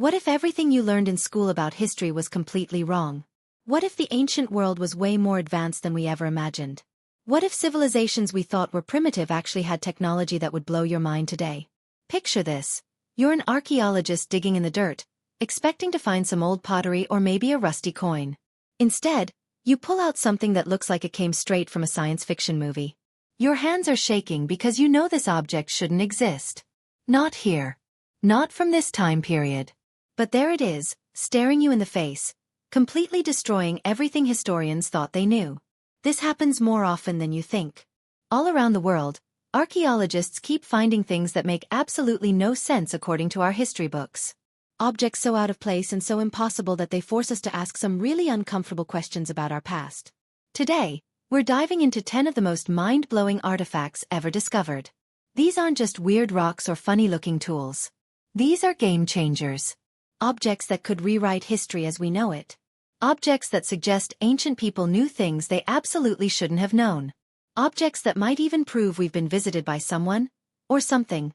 What if everything you learned in school about history was completely wrong? What if the ancient world was way more advanced than we ever imagined? What if civilizations we thought were primitive actually had technology that would blow your mind today? Picture this. You're an archaeologist digging in the dirt, expecting to find some old pottery or maybe a rusty coin. Instead, you pull out something that looks like it came straight from a science fiction movie. Your hands are shaking because you know this object shouldn't exist. Not here. Not from this time period. But there it is, staring you in the face, completely destroying everything historians thought they knew. This happens more often than you think. All around the world, archaeologists keep finding things that make absolutely no sense according to our history books. Objects so out of place and so impossible that they force us to ask some really uncomfortable questions about our past. Today, we're diving into 10 of the most mind-blowing artifacts ever discovered. These aren't just weird rocks or funny-looking tools. These are game changers. Objects that could rewrite history as we know it. Objects that suggest ancient people knew things they absolutely shouldn't have known. Objects that might even prove we've been visited by someone, or something,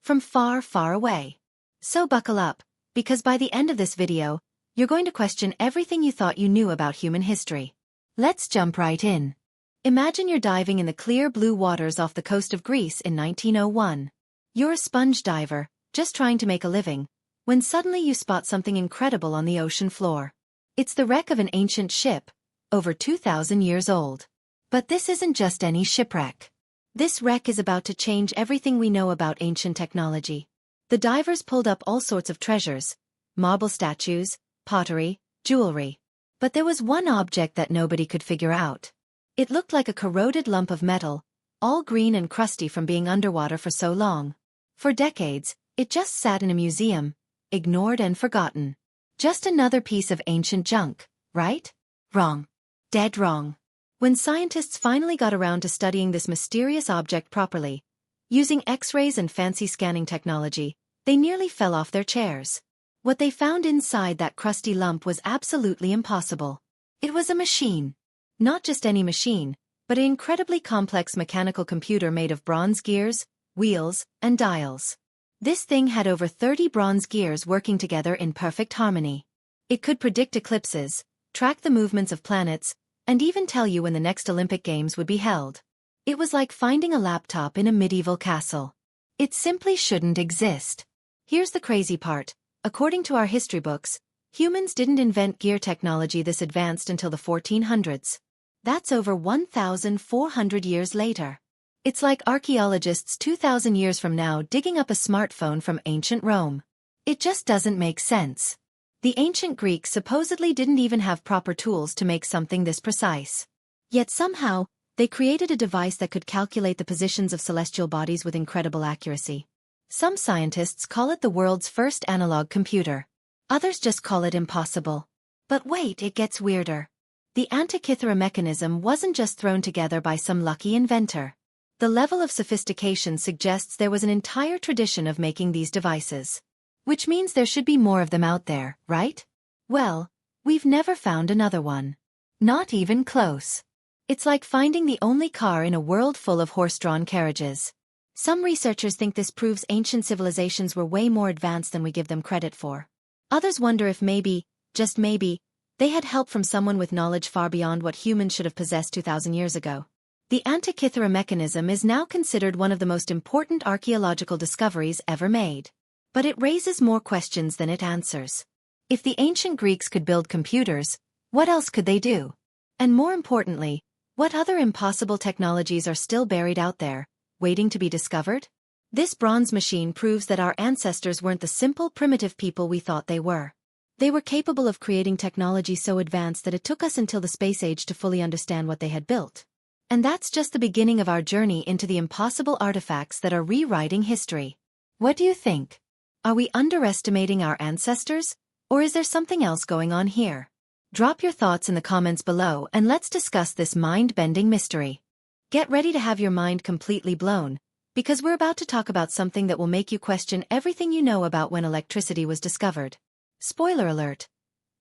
from far, far away. So buckle up, because by the end of this video, you're going to question everything you thought you knew about human history. Let's jump right in. Imagine you're diving in the clear blue waters off the coast of Greece in 1901. You're a sponge diver, just trying to make a living, when suddenly you spot something incredible on the ocean floor. It's the wreck of an ancient ship, over 2,000 years old. But this isn't just any shipwreck. This wreck is about to change everything we know about ancient technology. The divers pulled up all sorts of treasures, marble statues, pottery, jewelry. But there was one object that nobody could figure out. It looked like a corroded lump of metal, all green and crusty from being underwater for so long. For decades, it just sat in a museum, ignored and forgotten. Just another piece of ancient junk, right? Wrong. Dead wrong. When scientists finally got around to studying this mysterious object properly, using X-rays and fancy scanning technology, they nearly fell off their chairs. What they found inside that crusty lump was absolutely impossible. It was a machine. Not just any machine, but an incredibly complex mechanical computer made of bronze gears, wheels, and dials. This thing had over 30 bronze gears working together in perfect harmony. It could predict eclipses, track the movements of planets, and even tell you when the next Olympic Games would be held. It was like finding a laptop in a medieval castle. It simply shouldn't exist. Here's the crazy part. According to our history books, humans didn't invent gear technology this advanced until the 1400s. That's over 1,400 years later. It's like archaeologists 2,000 years from now digging up a smartphone from ancient Rome. It just doesn't make sense. The ancient Greeks supposedly didn't even have proper tools to make something this precise. Yet somehow, they created a device that could calculate the positions of celestial bodies with incredible accuracy. Some scientists call it the world's first analog computer. Others just call it impossible. But wait, it gets weirder. The Antikythera Mechanism wasn't just thrown together by some lucky inventor. The level of sophistication suggests there was an entire tradition of making these devices. Which means there should be more of them out there, right? Well, we've never found another one. Not even close. It's like finding the only car in a world full of horse-drawn carriages. Some researchers think this proves ancient civilizations were way more advanced than we give them credit for. Others wonder if maybe, just maybe, they had help from someone with knowledge far beyond what humans should have possessed 2,000 years ago. The Antikythera Mechanism is now considered one of the most important archaeological discoveries ever made. But it raises more questions than it answers. If the ancient Greeks could build computers, what else could they do? And more importantly, what other impossible technologies are still buried out there, waiting to be discovered? This bronze machine proves that our ancestors weren't the simple primitive people we thought they were. They were capable of creating technology so advanced that it took us until the space age to fully understand what they had built. And that's just the beginning of our journey into the impossible artifacts that are rewriting history. What do you think? Are we underestimating our ancestors, or is there something else going on here? Drop your thoughts in the comments below and let's discuss this mind-bending mystery. Get ready to have your mind completely blown, because we're about to talk about something that will make you question everything you know about when electricity was discovered. Spoiler alert.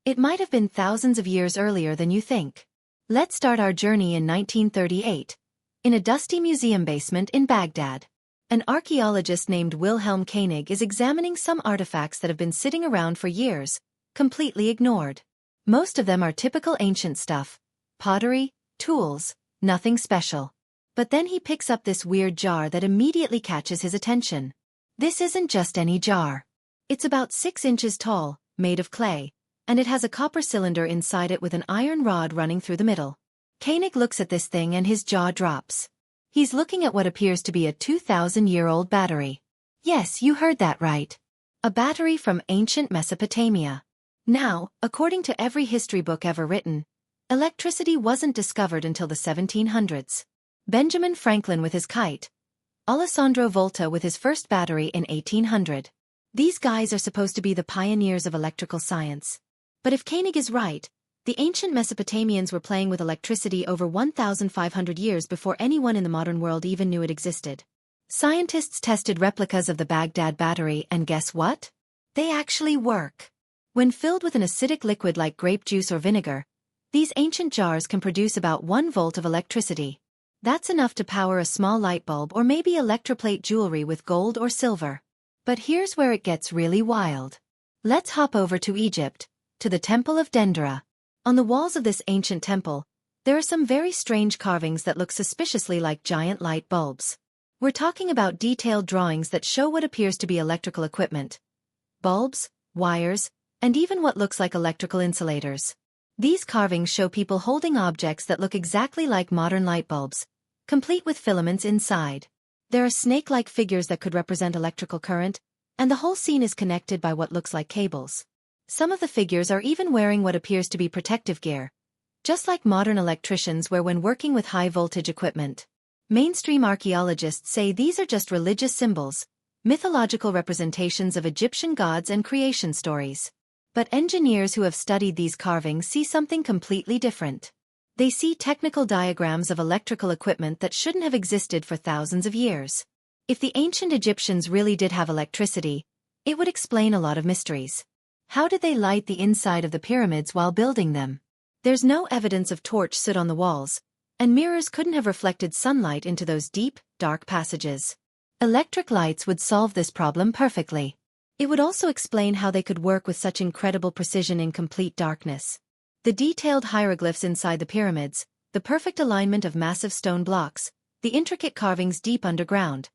It might have been thousands of years earlier than you think. Let's start our journey in 1938, in a dusty museum basement in Baghdad. An archaeologist named Wilhelm Koenig is examining some artifacts that have been sitting around for years, completely ignored. Most of them are typical ancient stuff, pottery, tools, nothing special. But then he picks up this weird jar that immediately catches his attention. This isn't just any jar. It's about 6 inches tall, made of clay, and it has a copper cylinder inside it with an iron rod running through the middle. Koenig looks at this thing and his jaw drops. He's looking at what appears to be a 2,000-year-old battery. Yes, you heard that right. A battery from ancient Mesopotamia. Now, according to every history book ever written, electricity wasn't discovered until the 1700s. Benjamin Franklin with his kite, Alessandro Volta with his first battery in 1800. These guys are supposed to be the pioneers of electrical science. But if Koenig is right, the ancient Mesopotamians were playing with electricity over 1,500 years before anyone in the modern world even knew it existed. Scientists tested replicas of the Baghdad Battery and guess what? They actually work. When filled with an acidic liquid like grape juice or vinegar, these ancient jars can produce about 1 volt of electricity. That's enough to power a small light bulb or maybe electroplate jewelry with gold or silver. But here's where it gets really wild. Let's hop over to Egypt, to the Temple of Dendera. On the walls of this ancient temple, there are some very strange carvings that look suspiciously like giant light bulbs. We're talking about detailed drawings that show what appears to be electrical equipment. Bulbs, wires, and even what looks like electrical insulators. These carvings show people holding objects that look exactly like modern light bulbs, complete with filaments inside. There are snake-like figures that could represent electrical current, and the whole scene is connected by what looks like cables. Some of the figures are even wearing what appears to be protective gear, just like modern electricians wear when working with high-voltage equipment. Mainstream archaeologists say these are just religious symbols, mythological representations of Egyptian gods and creation stories. But engineers who have studied these carvings see something completely different. They see technical diagrams of electrical equipment that shouldn't have existed for thousands of years. If the ancient Egyptians really did have electricity, it would explain a lot of mysteries. How did they light the inside of the pyramids while building them? There's no evidence of torch soot on the walls, and mirrors couldn't have reflected sunlight into those deep, dark passages. Electric lights would solve this problem perfectly. It would also explain how they could work with such incredible precision in complete darkness. The detailed hieroglyphs inside the pyramids, the perfect alignment of massive stone blocks, the intricate carvings deep underground.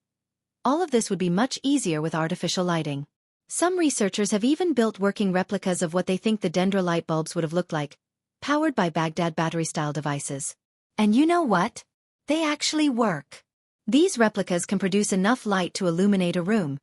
All of this would be much easier with artificial lighting. Some researchers have even built working replicas of what they think the Dendera light bulbs would have looked like, powered by Baghdad battery-style devices. And you know what? They actually work. These replicas can produce enough light to illuminate a room,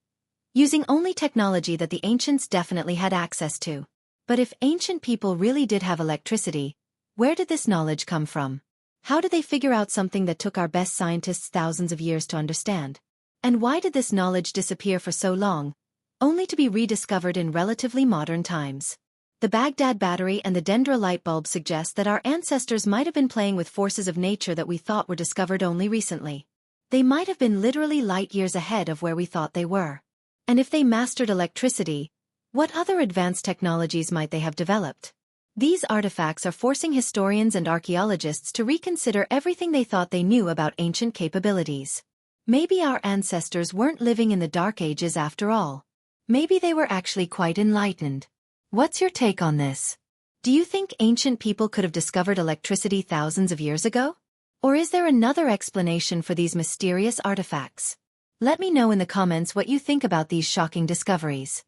using only technology that the ancients definitely had access to. But if ancient people really did have electricity, where did this knowledge come from? How did they figure out something that took our best scientists thousands of years to understand? And why did this knowledge disappear for so long, only to be rediscovered in relatively modern times? The Baghdad Battery and the Dendera light bulb suggest that our ancestors might have been playing with forces of nature that we thought were discovered only recently. They might have been literally light years ahead of where we thought they were. And if they mastered electricity, what other advanced technologies might they have developed? These artifacts are forcing historians and archaeologists to reconsider everything they thought they knew about ancient capabilities. Maybe our ancestors weren't living in the Dark Ages after all. Maybe they were actually quite enlightened. What's your take on this? Do you think ancient people could have discovered electricity thousands of years ago? Or is there another explanation for these mysterious artifacts? Let me know in the comments what you think about these shocking discoveries.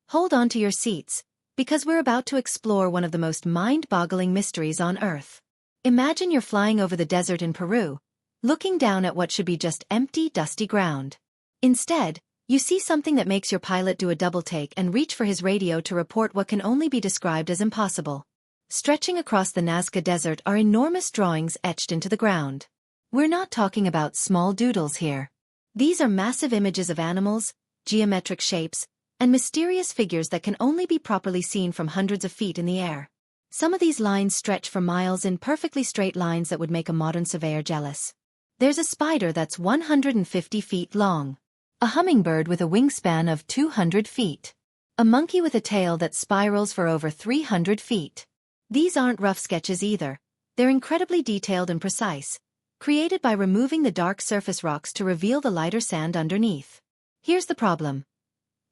Hold on to your seats, because we're about to explore one of the most mind-boggling mysteries on Earth. Imagine you're flying over the desert in Peru, looking down at what should be just empty, dusty ground. Instead, you see something that makes your pilot do a double-take and reach for his radio to report what can only be described as impossible. Stretching across the Nazca Desert are enormous drawings etched into the ground. We're not talking about small doodles here. These are massive images of animals, geometric shapes, and mysterious figures that can only be properly seen from hundreds of feet in the air. Some of these lines stretch for miles in perfectly straight lines that would make a modern surveyor jealous. There's a spider that's 150 feet long. A hummingbird with a wingspan of 200 feet. A monkey with a tail that spirals for over 300 feet. These aren't rough sketches either. They're incredibly detailed and precise, created by removing the dark surface rocks to reveal the lighter sand underneath. Here's the problem.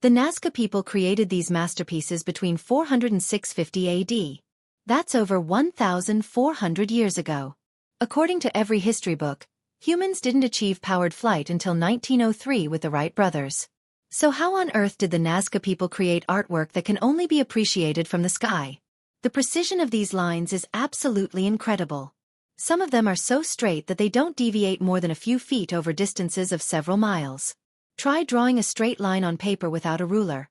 The Nazca people created these masterpieces between 400 and 650 AD. That's over 1,400 years ago. According to every history book, humans didn't achieve powered flight until 1903 with the Wright brothers. So how on earth did the Nazca people create artwork that can only be appreciated from the sky? The precision of these lines is absolutely incredible. Some of them are so straight that they don't deviate more than a few feet over distances of several miles. Try drawing a straight line on paper without a ruler.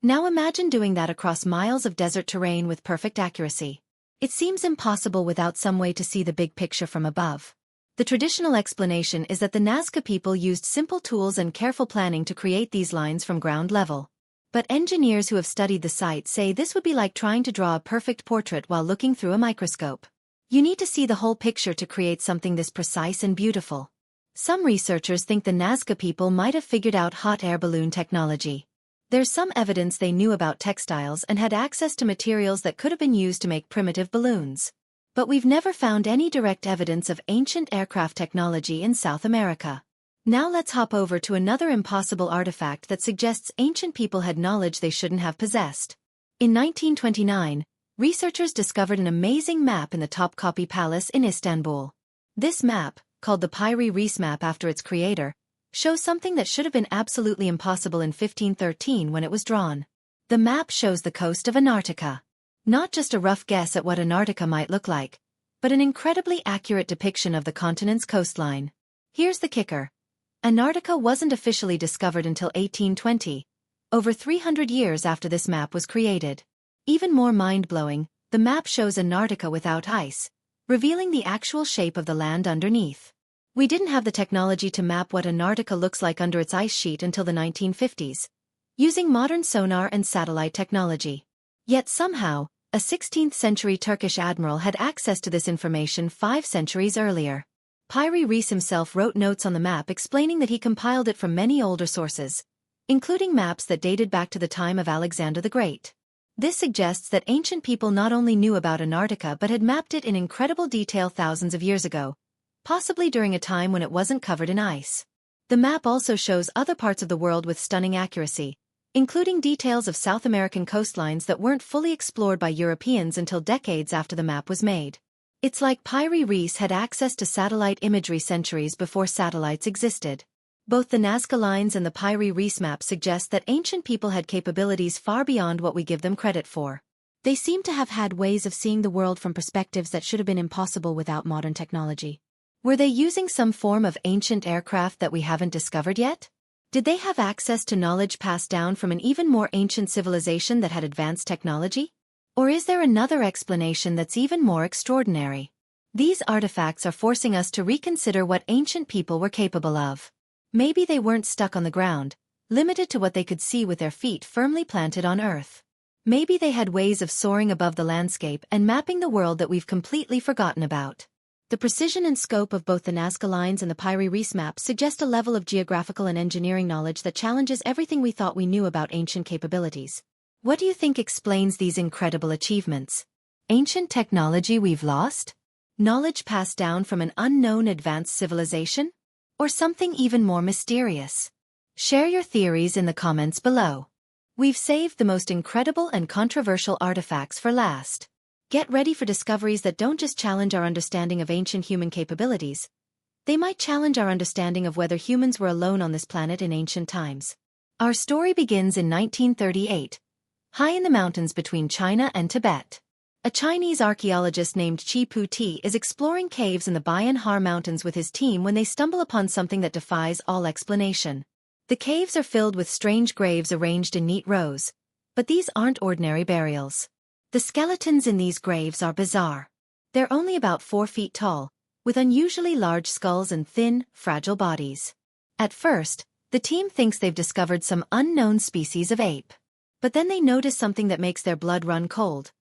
Now imagine doing that across miles of desert terrain with perfect accuracy. It seems impossible without some way to see the big picture from above. The traditional explanation is that the Nazca people used simple tools and careful planning to create these lines from ground level. But engineers who have studied the site say this would be like trying to draw a perfect portrait while looking through a microscope. You need to see the whole picture to create something this precise and beautiful. Some researchers think the Nazca people might have figured out hot air balloon technology. There's some evidence they knew about textiles and had access to materials that could have been used to make primitive balloons. But we've never found any direct evidence of ancient aircraft technology in South America. Now let's hop over to another impossible artifact that suggests ancient people had knowledge they shouldn't have possessed. In 1929, researchers discovered an amazing map in the Topkapi Palace in Istanbul. This map, called the Piri Reis map after its creator, shows something that should have been absolutely impossible in 1513 when it was drawn. The map shows the coast of Antarctica. Not just a rough guess at what Antarctica might look like, but an incredibly accurate depiction of the continent's coastline. Here's the kicker. Antarctica wasn't officially discovered until 1820, over 300 years after this map was created. Even more mind-blowing, the map shows Antarctica without ice, revealing the actual shape of the land underneath. We didn't have the technology to map what Antarctica looks like under its ice sheet until the 1950s, using modern sonar and satellite technology. Yet somehow, a 16th-century Turkish admiral had access to this information 5 centuries earlier. Piri Reis himself wrote notes on the map explaining that he compiled it from many older sources, including maps that dated back to the time of Alexander the Great. This suggests that ancient people not only knew about Antarctica but had mapped it in incredible detail thousands of years ago, possibly during a time when it wasn't covered in ice. The map also shows other parts of the world with stunning accuracy, including details of South American coastlines that weren't fully explored by Europeans until decades after the map was made. It's like Piri Reis had access to satellite imagery centuries before satellites existed. Both the Nazca Lines and the Piri Reis map suggest that ancient people had capabilities far beyond what we give them credit for. They seem to have had ways of seeing the world from perspectives that should have been impossible without modern technology. Were they using some form of ancient aircraft that we haven't discovered yet? Did they have access to knowledge passed down from an even more ancient civilization that had advanced technology? Or is there another explanation that's even more extraordinary? These artifacts are forcing us to reconsider what ancient people were capable of. Maybe they weren't stuck on the ground, limited to what they could see with their feet firmly planted on Earth. Maybe they had ways of soaring above the landscape and mapping the world that we've completely forgotten about. The precision and scope of both the Nazca Lines and the Piri Reis maps suggest a level of geographical and engineering knowledge that challenges everything we thought we knew about ancient capabilities. What do you think explains these incredible achievements? Ancient technology we've lost? Knowledge passed down from an unknown advanced civilization? Or something even more mysterious? Share your theories in the comments below. We've saved the most incredible and controversial artifacts for last. Get ready for discoveries that don't just challenge our understanding of ancient human capabilities. They might challenge our understanding of whether humans were alone on this planet in ancient times. Our story begins in 1938. High in the mountains between China and Tibet. A Chinese archaeologist named Chi Pu Ti is exploring caves in the Bayan Har Mountains with his team when they stumble upon something that defies all explanation. The caves are filled with strange graves arranged in neat rows. But these aren't ordinary burials. The skeletons in these graves are bizarre. They're only about 4 feet tall, with unusually large skulls and thin, fragile bodies. At first, the team thinks they've discovered some unknown species of ape. But then they notice something that makes their blood run cold.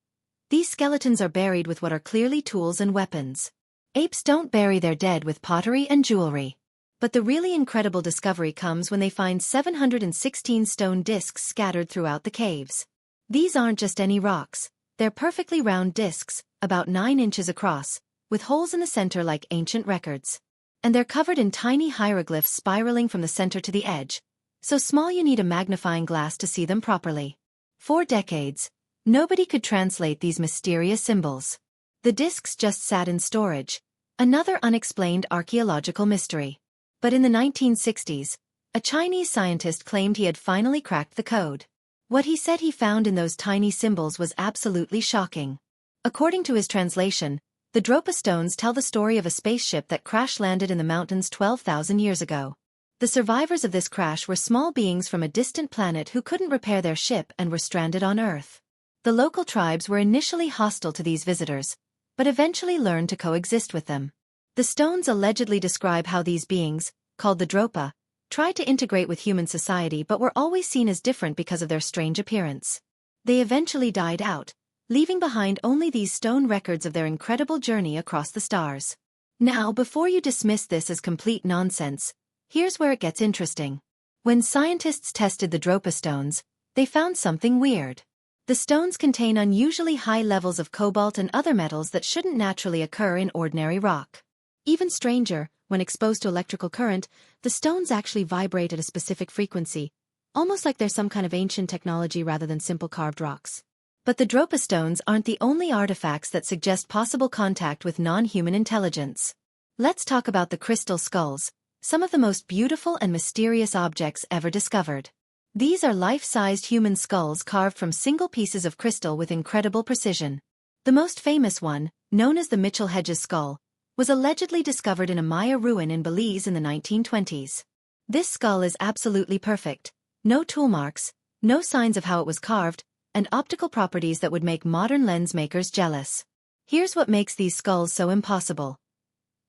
These skeletons are buried with what are clearly tools and weapons. Apes don't bury their dead with pottery and jewelry. But the really incredible discovery comes when they find 716 stone discs scattered throughout the caves. These aren't just any rocks, they're perfectly round discs, about 9 inches across, with holes in the center like ancient records. And they're covered in tiny hieroglyphs spiraling from the center to the edge, so small you need a magnifying glass to see them properly. For decades, nobody could translate these mysterious symbols. The discs just sat in storage, another unexplained archaeological mystery. But in the 1960s, a Chinese scientist claimed he had finally cracked the code. What he said he found in those tiny symbols was absolutely shocking. According to his translation, the Dropa stones tell the story of a spaceship that crash-landed in the mountains 12,000 years ago. The survivors of this crash were small beings from a distant planet who couldn't repair their ship and were stranded on Earth. The local tribes were initially hostile to these visitors, but eventually learned to coexist with them. The stones allegedly describe how these beings, called the Dropa, tried to integrate with human society but were always seen as different because of their strange appearance. They eventually died out, leaving behind only these stone records of their incredible journey across the stars. Now, before you dismiss this as complete nonsense, here's where it gets interesting. When scientists tested the Dropa stones, they found something weird. The stones contain unusually high levels of cobalt and other metals that shouldn't naturally occur in ordinary rock. Even stranger, when exposed to electrical current, the stones actually vibrate at a specific frequency, almost like they're some kind of ancient technology rather than simple carved rocks. But the Dropa stones aren't the only artifacts that suggest possible contact with non-human intelligence. Let's talk about the crystal skulls, some of the most beautiful and mysterious objects ever discovered. These are life-sized human skulls carved from single pieces of crystal with incredible precision. The most famous one, known as the Mitchell-Hedges skull, was allegedly discovered in a Maya ruin in Belize in the 1920s. This skull is absolutely perfect, no tool marks, no signs of how it was carved, and optical properties that would make modern lens makers jealous. Here's what makes these skulls so impossible.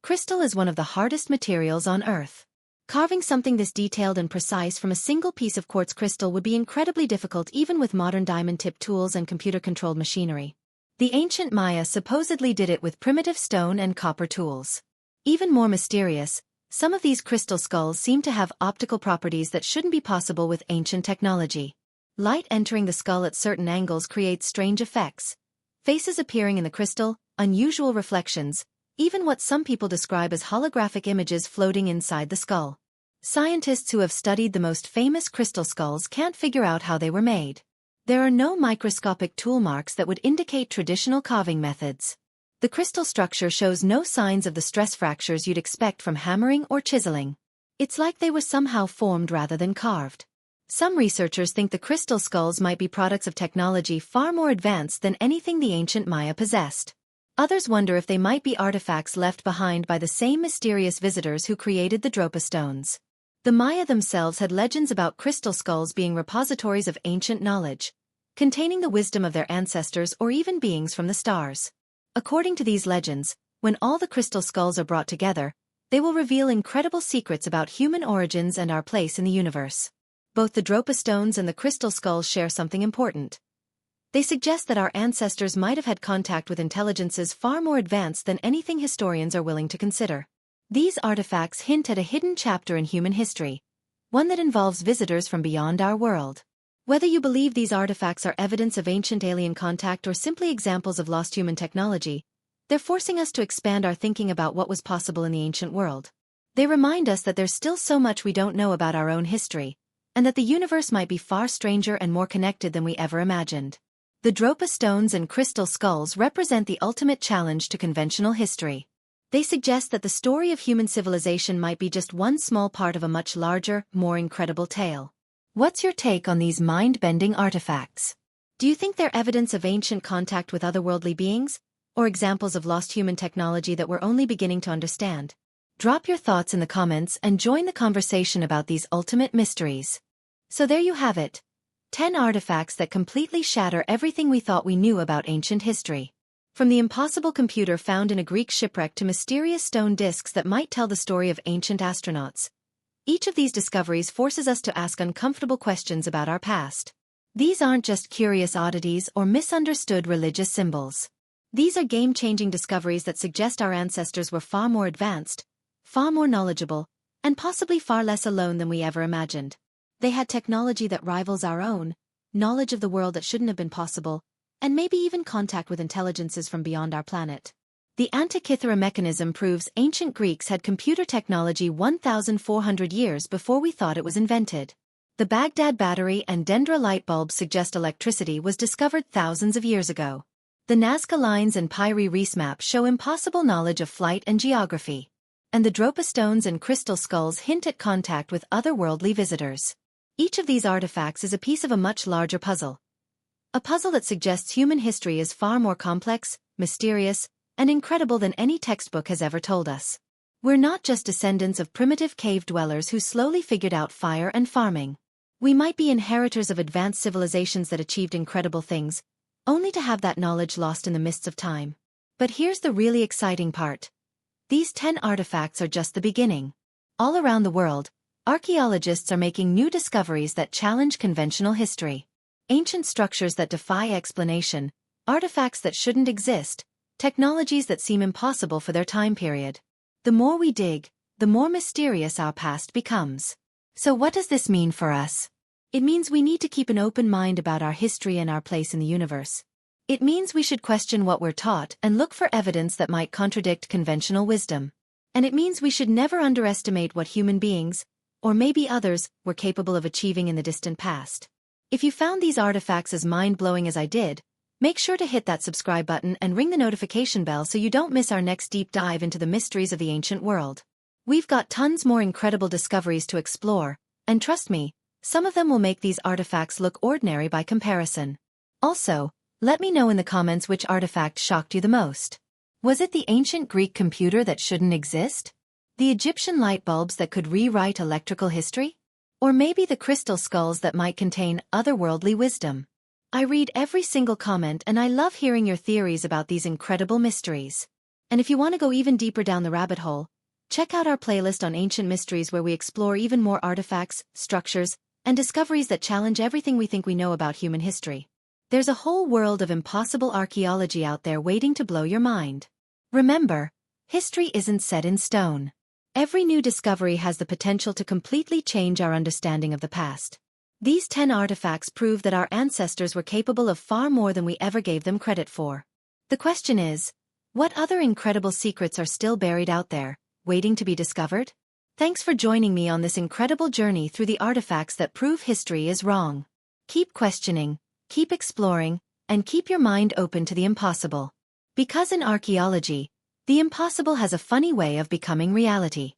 Crystal is one of the hardest materials on Earth. Carving something this detailed and precise from a single piece of quartz crystal would be incredibly difficult even with modern diamond-tipped tools and computer-controlled machinery. The ancient Maya supposedly did it with primitive stone and copper tools. Even more mysterious, some of these crystal skulls seem to have optical properties that shouldn't be possible with ancient technology. Light entering the skull at certain angles creates strange effects. Faces appearing in the crystal, unusual reflections, even what some people describe as holographic images floating inside the skull. Scientists who have studied the most famous crystal skulls can't figure out how they were made. There are no microscopic tool marks that would indicate traditional carving methods. The crystal structure shows no signs of the stress fractures you'd expect from hammering or chiseling. It's like they were somehow formed rather than carved. Some researchers think the crystal skulls might be products of technology far more advanced than anything the ancient Maya possessed. Others wonder if they might be artifacts left behind by the same mysterious visitors who created the Dropa stones. The Maya themselves had legends about crystal skulls being repositories of ancient knowledge, containing the wisdom of their ancestors or even beings from the stars. According to these legends, when all the crystal skulls are brought together, they will reveal incredible secrets about human origins and our place in the universe. Both the Dropa stones and the crystal skulls share something important. They suggest that our ancestors might have had contact with intelligences far more advanced than anything historians are willing to consider. These artifacts hint at a hidden chapter in human history, one that involves visitors from beyond our world. Whether you believe these artifacts are evidence of ancient alien contact or simply examples of lost human technology, they're forcing us to expand our thinking about what was possible in the ancient world. They remind us that there's still so much we don't know about our own history, and that the universe might be far stranger and more connected than we ever imagined. The Dropa stones and crystal skulls represent the ultimate challenge to conventional history. They suggest that the story of human civilization might be just one small part of a much larger, more incredible tale. What's your take on these mind-bending artifacts? Do you think they're evidence of ancient contact with otherworldly beings, or examples of lost human technology that we're only beginning to understand? Drop your thoughts in the comments and join the conversation about these ultimate mysteries. So there you have it. 10 artifacts that completely shatter everything we thought we knew about ancient history. From the impossible computer found in a Greek shipwreck to mysterious stone discs that might tell the story of ancient astronauts. Each of these discoveries forces us to ask uncomfortable questions about our past. These aren't just curious oddities or misunderstood religious symbols. These are game-changing discoveries that suggest our ancestors were far more advanced, far more knowledgeable, and possibly far less alone than we ever imagined. They had technology that rivals our own, knowledge of the world that shouldn't have been possible, and maybe even contact with intelligences from beyond our planet. The Antikythera Mechanism proves ancient Greeks had computer technology 1,400 years before we thought it was invented. The Baghdad Battery and light bulbs suggest electricity was discovered thousands of years ago. The Nazca Lines and Pyre Reese maps show impossible knowledge of flight and geography. And the Dropa stones and crystal skulls hint at contact with otherworldly visitors. Each of these artifacts is a piece of a much larger puzzle. A puzzle that suggests human history is far more complex, mysterious, and incredible than any textbook has ever told us. We're not just descendants of primitive cave dwellers who slowly figured out fire and farming. We might be inheritors of advanced civilizations that achieved incredible things, only to have that knowledge lost in the mists of time. But here's the really exciting part. These 10 artifacts are just the beginning. All around the world, archaeologists are making new discoveries that challenge conventional history. Ancient structures that defy explanation, artifacts that shouldn't exist, technologies that seem impossible for their time period. The more we dig, the more mysterious our past becomes. So what does this mean for us? It means we need to keep an open mind about our history and our place in the universe. It means we should question what we're taught and look for evidence that might contradict conventional wisdom. And it means we should never underestimate what human beings, or maybe others, were capable of achieving in the distant past. If you found these artifacts as mind-blowing as I did, make sure to hit that subscribe button and ring the notification bell so you don't miss our next deep dive into the mysteries of the ancient world. We've got tons more incredible discoveries to explore, and trust me, some of them will make these artifacts look ordinary by comparison. Also, let me know in the comments which artifact shocked you the most. Was it the ancient Greek computer that shouldn't exist? The Egyptian light bulbs that could rewrite electrical history? Or maybe the crystal skulls that might contain otherworldly wisdom? I read every single comment and I love hearing your theories about these incredible mysteries. And if you want to go even deeper down the rabbit hole, check out our playlist on ancient mysteries where we explore even more artifacts, structures, and discoveries that challenge everything we think we know about human history. There's a whole world of impossible archaeology out there waiting to blow your mind. Remember, history isn't set in stone. Every new discovery has the potential to completely change our understanding of the past. These 10 artifacts prove that our ancestors were capable of far more than we ever gave them credit for. The question is, what other incredible secrets are still buried out there, waiting to be discovered? Thanks for joining me on this incredible journey through the artifacts that prove history is wrong. Keep questioning, keep exploring, and keep your mind open to the impossible. Because in archaeology, the impossible has a funny way of becoming reality.